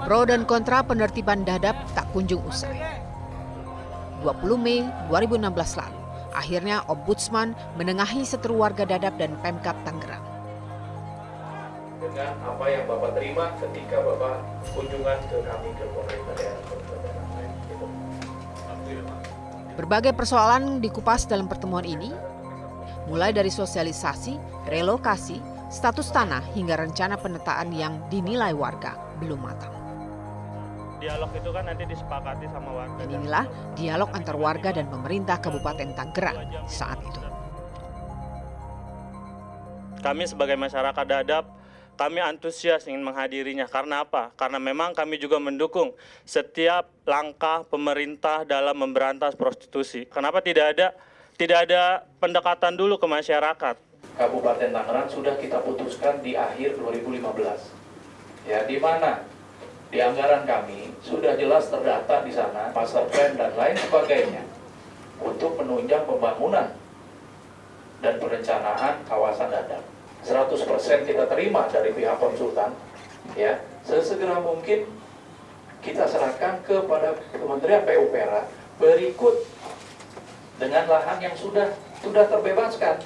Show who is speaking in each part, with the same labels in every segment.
Speaker 1: Pro dan kontra penertiban Dadap tak kunjung usai. 20 Mei 2016 lalu, akhirnya Ombudsman menengahi seteru warga Dadap dan Pemkab Tangerang.
Speaker 2: Dengan apa yang Bapak terima ketika Bapak kunjungan ke kami ke pemerintah daerah.
Speaker 1: Berbagai persoalan dikupas dalam pertemuan ini, mulai dari sosialisasi, relokasi, status tanah hingga rencana penataan yang dinilai warga belum matang.
Speaker 3: Dialog itu kan nanti disepakati sama warga.
Speaker 1: Dan inilah dialog antar warga dan pemerintah Kabupaten Tangerang saat itu.
Speaker 3: Kami sebagai masyarakat Dadap, kami antusias ingin menghadirinya. Karena apa? Karena memang kami juga mendukung setiap langkah pemerintah dalam memberantas prostitusi. Kenapa tidak ada pendekatan dulu ke masyarakat?
Speaker 2: Kabupaten Tangerang sudah kita putuskan di akhir 2015. Ya, di mana di anggaran kami sudah jelas terdata di sana master plan dan lain sebagainya untuk menunjang pembangunan dan perencanaan kawasan Dadap. 100% kita terima dari pihak konsultan, ya, sesegera mungkin kita serahkan kepada Kementerian PUPR berikut dengan lahan yang sudah terbebaskan,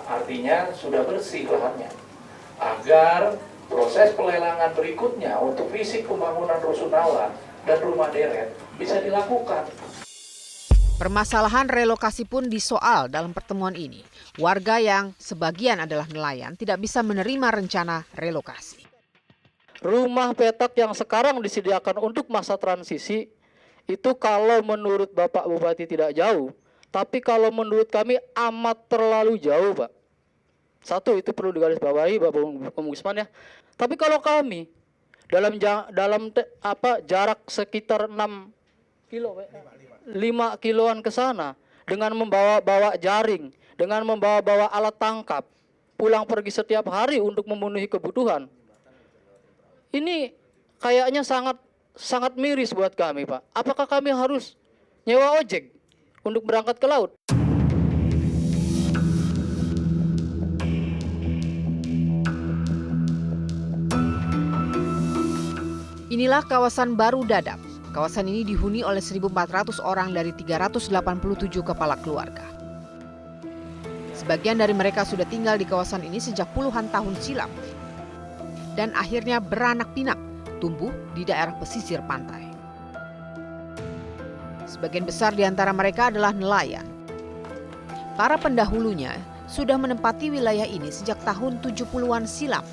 Speaker 2: artinya sudah bersih lahannya, agar proses pelelangan berikutnya untuk fisik pembangunan rusunawa dan rumah deret bisa dilakukan.
Speaker 1: Permasalahan relokasi pun disoal dalam pertemuan ini. Warga yang sebagian adalah nelayan tidak bisa menerima rencana relokasi.
Speaker 4: Rumah petak yang sekarang disediakan untuk masa transisi itu kalau menurut Bapak Bupati tidak jauh, tapi kalau menurut kami amat terlalu jauh, Pak. Satu, itu perlu digarisbawahi Bapak Ombudsman ya. Tapi kalau kami dalam jarak sekitar 6 kilo, 5 kiloan ke sana dengan membawa jaring, dengan membawa alat tangkap, pulang pergi setiap hari untuk memenuhi kebutuhan. Ini kayaknya sangat miris buat kami, Pak. Apakah kami harus nyewa ojek untuk berangkat ke laut?
Speaker 1: Inilah kawasan baru Dadap. Kawasan ini dihuni oleh 1.400 orang dari 387 kepala keluarga. Sebagian dari mereka sudah tinggal di kawasan ini sejak puluhan tahun silam dan akhirnya beranak pinak tumbuh di daerah pesisir pantai. Sebagian besar di antara mereka adalah nelayan. Para pendahulunya sudah menempati wilayah ini sejak tahun 70-an silam.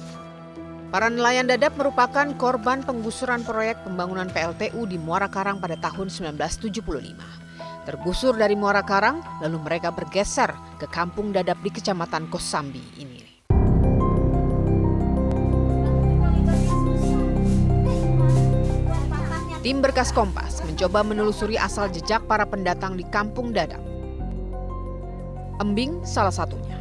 Speaker 1: Para nelayan Dadap merupakan korban penggusuran proyek pembangunan PLTU di Muara Karang pada tahun 1975. Tergusur dari Muara Karang, lalu mereka bergeser ke kampung Dadap di Kecamatan Kosambi ini. Tim Berkas Kompas mencoba menelusuri asal jejak para pendatang di kampung Dadap. Embing salah satunya.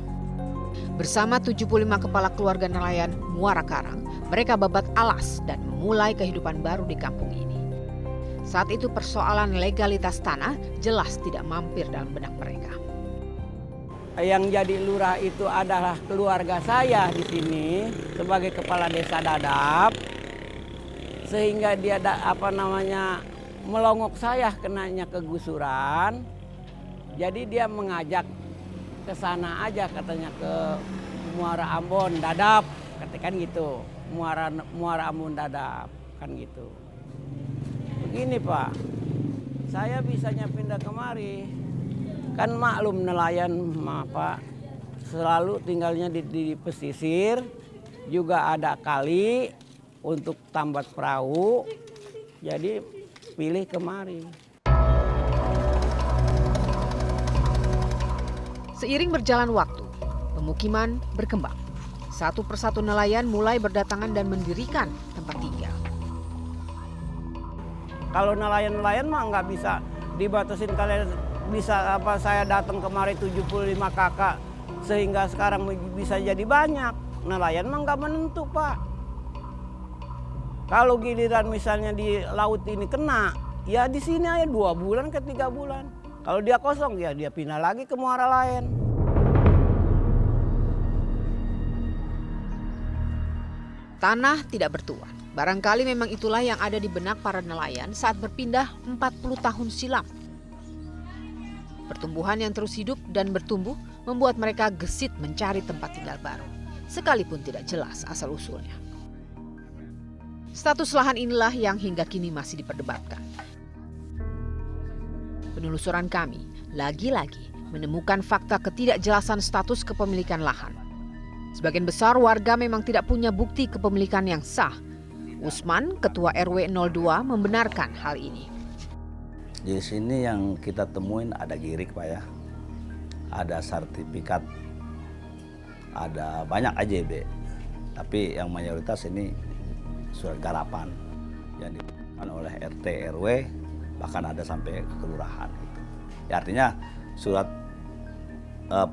Speaker 1: Bersama 75 kepala keluarga nelayan Muara Karang, mereka babat alas dan memulai kehidupan baru di kampung ini. Saat itu persoalan legalitas tanah jelas tidak mampir dalam benak mereka.
Speaker 5: Yang jadi lurah itu adalah keluarga saya di sini sebagai kepala desa Dadap, sehingga dia melongok saya kenanya kegusuran. Jadi dia mengajak ke sana aja katanya ke Muara Ambon Dadap, katakan gitu. Muara Ambon Dadap kan gitu. Begini Pak, saya bisanya pindah kemari. Kan maklum nelayan Pak, selalu tinggalnya di pesisir, juga ada kali untuk tambat perahu. Jadi pilih kemari.
Speaker 1: Seiring berjalan waktu, pemukiman berkembang. Satu persatu nelayan mulai berdatangan dan mendirikan tempat tinggal.
Speaker 5: Kalau nelayan-nelayan mah nggak bisa dibatasin, kalian bisa saya datang kemari 75 kakak sehingga sekarang bisa jadi banyak. Nelayan mah nggak menentu Pak. Kalau giliran misalnya di laut ini kena, ya di sini aja 2 bulan ke 3 bulan. Kalau dia kosong ya dia pindah lagi ke muara lain.
Speaker 1: Tanah tidak bertuan. Barangkali memang itulah yang ada di benak para nelayan saat berpindah 40 tahun silam. Pertumbuhan yang terus hidup dan bertumbuh membuat mereka gesit mencari tempat tinggal baru, sekalipun tidak jelas asal-usulnya. Status lahan inilah yang hingga kini masih diperdebatkan. Penelusuran kami lagi-lagi menemukan fakta ketidakjelasan status kepemilikan lahan. Sebagian besar warga memang tidak punya bukti kepemilikan yang sah. Usman, Ketua RW 02, membenarkan hal ini.
Speaker 6: Di sini yang kita temuin ada girik, Pak ya. Ada sertifikat, ada banyak AJB. Tapi yang mayoritas ini surat garapan yang diberikan oleh RT RW, bahkan ada sampai ke kelurahan. Ya, artinya surat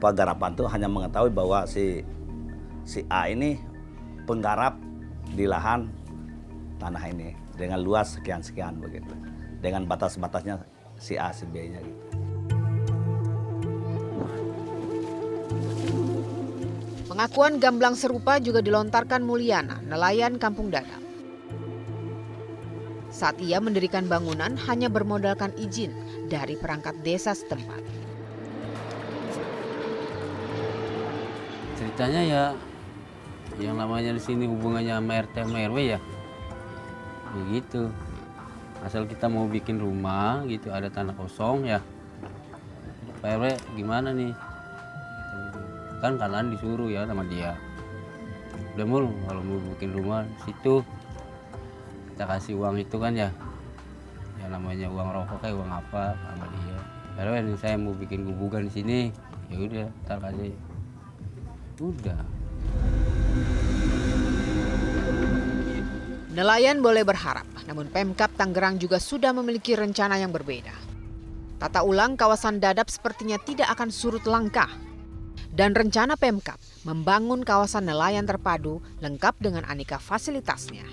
Speaker 6: garapan itu hanya mengetahui bahwa si A ini penggarap di lahan tanah ini dengan luas sekian-sekian begitu. Dengan batas-batasnya si A, si B-nya gitu.
Speaker 1: Pengakuan gamblang serupa juga dilontarkan Mulyana, nelayan Kampung Dadap. Saat ia mendirikan bangunan hanya bermodalkan izin dari perangkat desa setempat.
Speaker 7: Ceritanya ya, yang namanya di sini hubungannya sama RT sama RW ya, begitu. Asal kita mau bikin rumah gitu, ada tanah kosong ya, Pak RW gimana nih? Kan kanan disuruh ya sama dia. Udah mul, kalau mau bikin rumah di situ kita kasih uang itu kan ya, namanya uang rokok kayak uang apa sama dia. Pak RW nih saya mau bikin gubungan di sini, ya udah, ntar kasih. Udah.
Speaker 1: Nelayan boleh berharap, namun Pemkab Tangerang juga sudah memiliki rencana yang berbeda. Tata ulang kawasan Dadap sepertinya tidak akan surut langkah. Dan rencana Pemkab membangun kawasan nelayan terpadu lengkap dengan aneka fasilitasnya.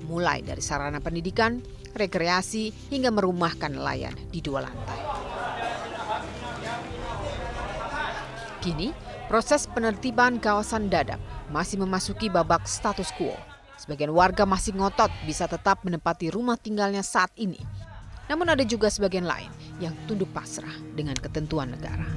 Speaker 1: Mulai dari sarana pendidikan, rekreasi, hingga merumahkan nelayan di 2 lantai. Kini, proses penertiban kawasan Dadap masih memasuki babak status quo. Sebagian warga masih ngotot bisa tetap menempati rumah tinggalnya saat ini. Namun ada juga sebagian lain yang tunduk pasrah dengan ketentuan negara.